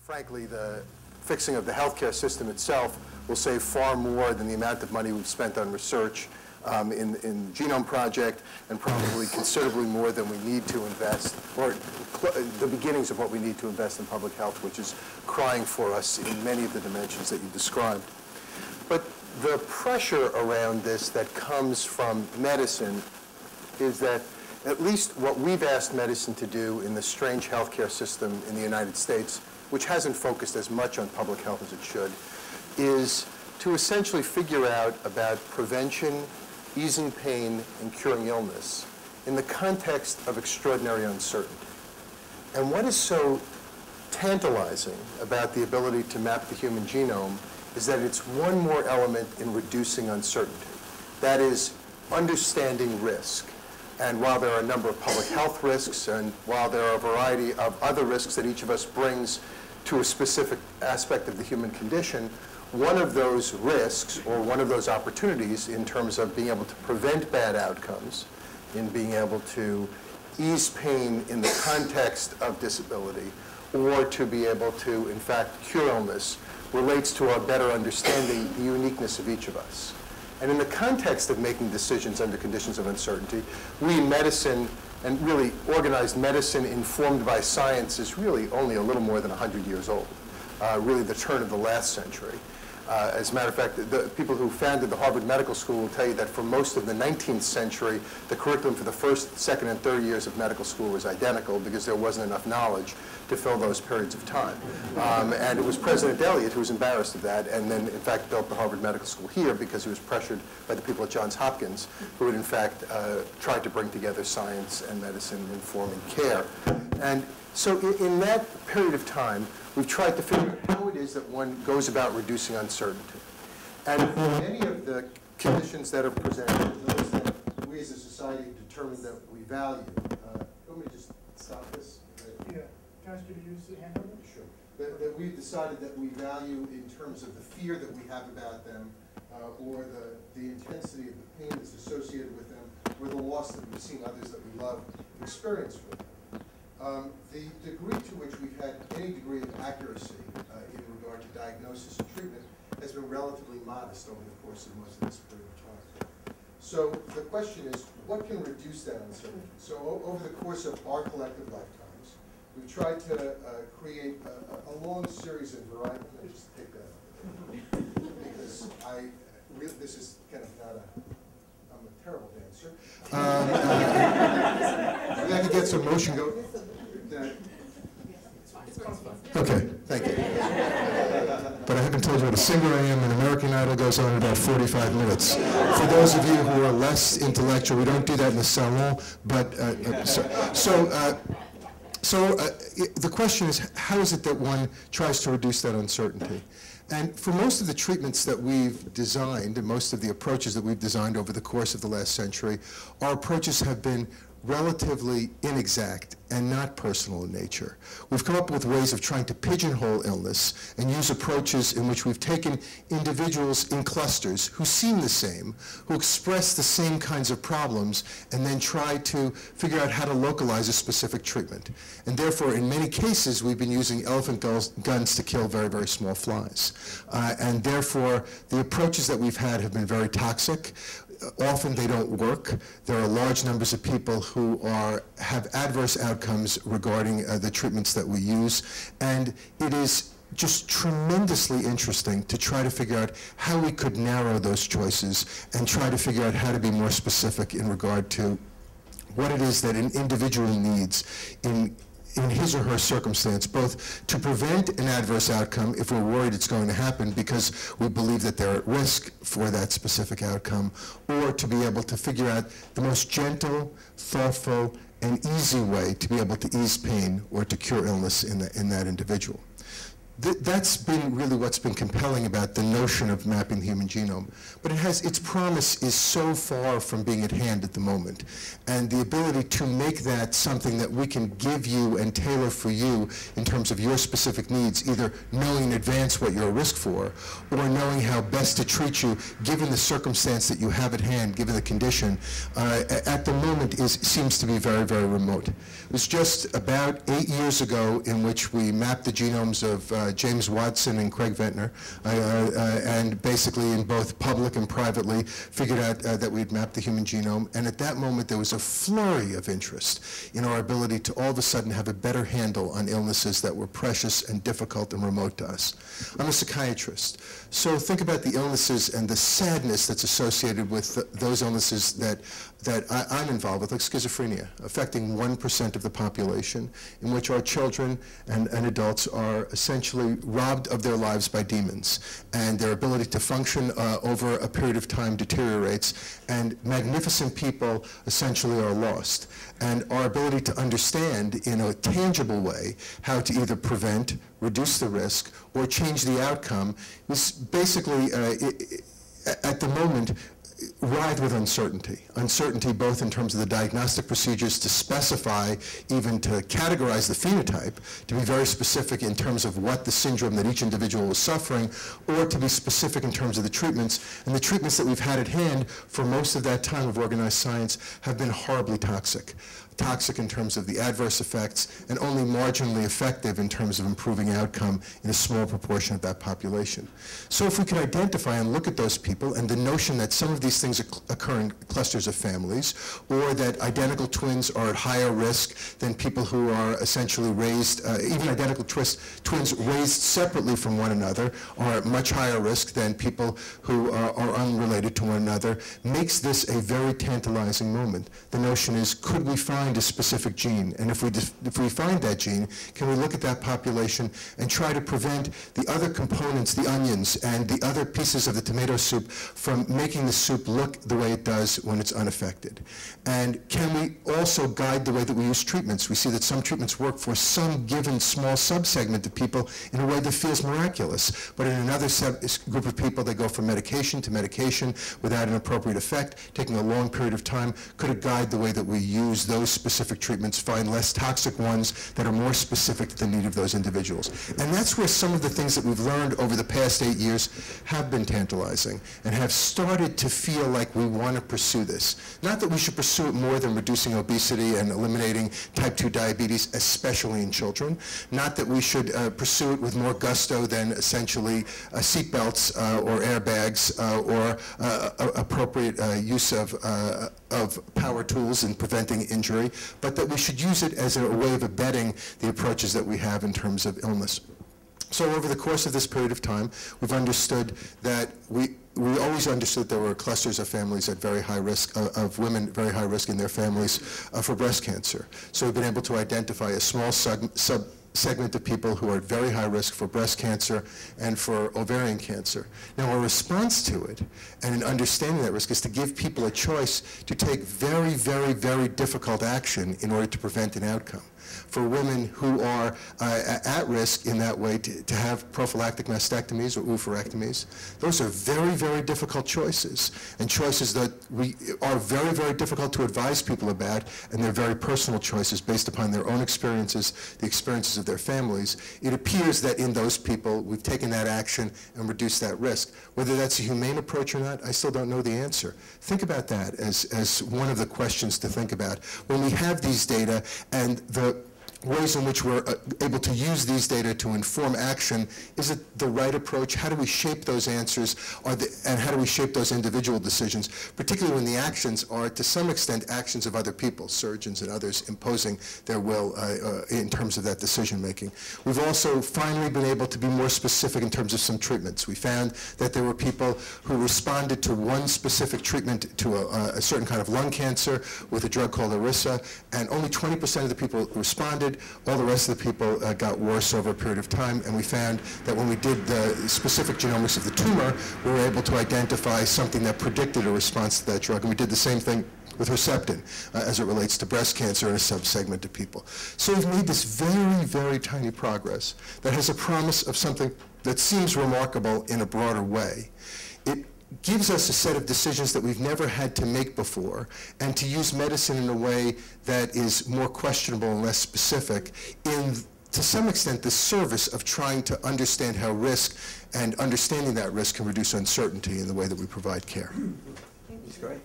frankly, the fixing of the healthcare system itself will save far more than the amount of money we've spent on research in the Genome Project, and probably considerably more than we need to invest, or the beginnings of what we need to invest in public health, which is crying for us in many of the dimensions that you described. But the pressure around this that comes from medicine is that at least what we've asked medicine to do in the strange healthcare system in the United States, which hasn't focused as much on public health as it should, is to essentially figure out about prevention, easing pain, and curing illness in the context of extraordinary uncertainty. And what is so tantalizing about the ability to map the human genome is that it's one more element in reducing uncertainty. That is, understanding risk. And while there are a number of public health risks, and while there are a variety of other risks that each of us brings to a specific aspect of the human condition, one of those risks, or one of those opportunities in terms of being able to prevent bad outcomes, in being able to ease pain in the context of disability, or to be able to, in fact, cure illness, relates to our better understanding the uniqueness of each of us. And in the context of making decisions under conditions of uncertainty, we in medicine, and really organized medicine informed by science, is really only a little more than 100 years old, really the turn of the last century. As a matter of fact, the people who founded the Harvard Medical School will tell you that for most of the 19th century, the curriculum for the first, second, and third years of medical school was identical because there wasn't enough knowledge to fill those periods of time. And it was President Eliot who was embarrassed of that, and then, in fact, built the Harvard Medical School here because he was pressured by the people at Johns Hopkins who had, in fact, tried to bring together science and medicine, informing care. And so in that period of time, we've tried to figure out how it is that one goes about reducing uncertainty. And for many of the conditions that are presented, those that we as a society determine that we value. Let me just stop this. Yeah. Can I ask you to use the hand? Sure. That we've decided that we value in terms of the fear that we have about them, or the intensity of the pain that's associated with them, or the loss that we've seen others that we love experience with them. The degree to which we've had any degree of accuracy in regard to diagnosis and treatment has been relatively modest over the course of most of this period of time. So the question is, what can reduce that uncertainty? So over the course of our collective lifetimes, we've tried to create a long series of variety. Let me just take that up, because this is kind of not I'm a terrible dancer. Maybe I could get some motion go. Okay, thank you. But I haven't told you what a singer I am, and American Idol goes on in about 45 minutes. For those of you who are less intellectual, we don't do that in the salon, but the question is, how is it that one tries to reduce that uncertainty? And for most of the treatments that we've designed, and most of the approaches that we've designed over the course of the last century, our approaches have been relatively inexact and not personal in nature. We've come up with ways of trying to pigeonhole illness and use approaches in which we've taken individuals in clusters who seem the same, who express the same kinds of problems, and then try to figure out how to localize a specific treatment. And therefore, in many cases, we've been using elephant guns to kill very, very small flies. And therefore, the approaches that we've had have been very toxic. Often they don't work. There are large numbers of people who have adverse outcomes regarding the treatments that we use, and it is just tremendously interesting to try to figure out how we could narrow those choices and try to figure out how to be more specific in regard to what it is that an individual needs in his or her circumstance, both to prevent an adverse outcome if we're worried it's going to happen because we believe that they're at risk for that specific outcome, or to be able to figure out the most gentle, thoughtful, and easy way to be able to ease pain or to cure illness in that individual. That's been really what's been compelling about the notion of mapping the human genome. But its promise is so far from being at hand at the moment. And the ability to make that something that we can give you and tailor for you in terms of your specific needs, either knowing in advance what you're a risk for, or knowing how best to treat you given the circumstance that you have at hand, given the condition, at the moment seems to be very, very remote. It was just about 8 years ago in which we mapped the genomes of James Watson and Craig Ventnor, and basically in both public and privately figured out that we'd mapped the human genome. And at that moment, there was a flurry of interest in our ability to all of a sudden have a better handle on illnesses that were precious and difficult and remote to us. I'm a psychiatrist, so think about the illnesses and the sadness that's associated with those illnesses that I'm involved with, like schizophrenia, affecting 1% of the population, in which our children and adults are essentially robbed of their lives by demons, and their ability to function over a period of time deteriorates, and magnificent people essentially are lost. And our ability to understand in a tangible way how to either prevent, reduce the risk, or change the outcome is basically, at the moment, writhed with uncertainty. Uncertainty both in terms of the diagnostic procedures to specify, even to categorize the phenotype, to be very specific in terms of what the syndrome that each individual was suffering, or to be specific in terms of the treatments. And the treatments that we've had at hand for most of that time of organized science have been horribly toxic. Toxic in terms of the adverse effects, and only marginally effective in terms of improving outcome in a small proportion of that population. So if we can identify and look at those people, and the notion that some of these things occur in clusters of families, or that identical twins are at higher risk than people who are essentially raised, even identical twins raised separately from one another are at much higher risk than people who are unrelated to one another, makes this a very tantalizing moment. The notion is, could we find a specific gene? And if we find that gene, can we look at that population and try to prevent the other components, the onions and the other pieces of the tomato soup, from making the soup look the way it does when it's unaffected? And can we also guide the way that we use treatments? We see that some treatments work for some given small subsegment of people in a way that feels miraculous, but in another group of people, they go from medication to medication without an appropriate effect, taking a long period of time. Could it guide the way that we use those specific treatments, find less toxic ones that are more specific to the need of those individuals? And that's where some of the things that we've learned over the past 8 years have been tantalizing and have started to feel like we want to pursue this. Not that we should pursue it more than reducing obesity and eliminating type 2 diabetes, especially in children. Not that we should pursue it with more gusto than essentially seatbelts or airbags or appropriate use of power tools in preventing injury, but that we should use it as a way of abetting the approaches that we have in terms of illness. So over the course of this period of time, we've understood that we always understood there were clusters of families at very high risk, of women very high risk in their families for breast cancer. So we've been able to identify a small segment of people who are at very high risk for breast cancer and for ovarian cancer. Now, our response to it, and in understanding that risk, is to give people a choice to take very, very, very difficult action in order to prevent an outcome. For women who are at risk in that way to have prophylactic mastectomies or oophorectomies, those are very, very difficult choices, and choices that are very, very difficult to advise people about, and they're very personal choices based upon their own experiences, the experiences of their families. It appears that in those people, we've taken that action and reduced that risk. Whether that's a humane approach or not, I still don't know the answer. Think about that as one of the questions to think about. When we have these data and the ways in which we're able to use these data to inform action, is it the right approach? How do we shape those answers, and how do we shape those individual decisions, particularly when the actions are to some extent actions of other people, surgeons and others imposing their will in terms of that decision making. We've also finally been able to be more specific in terms of some treatments. We found that there were people who responded to one specific treatment to a certain kind of lung cancer with a drug called Irissa, and only 20% of the people responded. All the rest of the people got worse over a period of time, and we found that when we did the specific genomics of the tumor, we were able to identify something that predicted a response to that drug. And we did the same thing with Herceptin as it relates to breast cancer in a subsegment of people. So we've made this very, very tiny progress that has a promise of something that seems remarkable in a broader way. It gives us a set of decisions that we've never had to make before, and to use medicine in a way that is more questionable and less specific in, to some extent, the service of trying to understand how risk and understanding that risk can reduce uncertainty in the way that we provide care. That's great.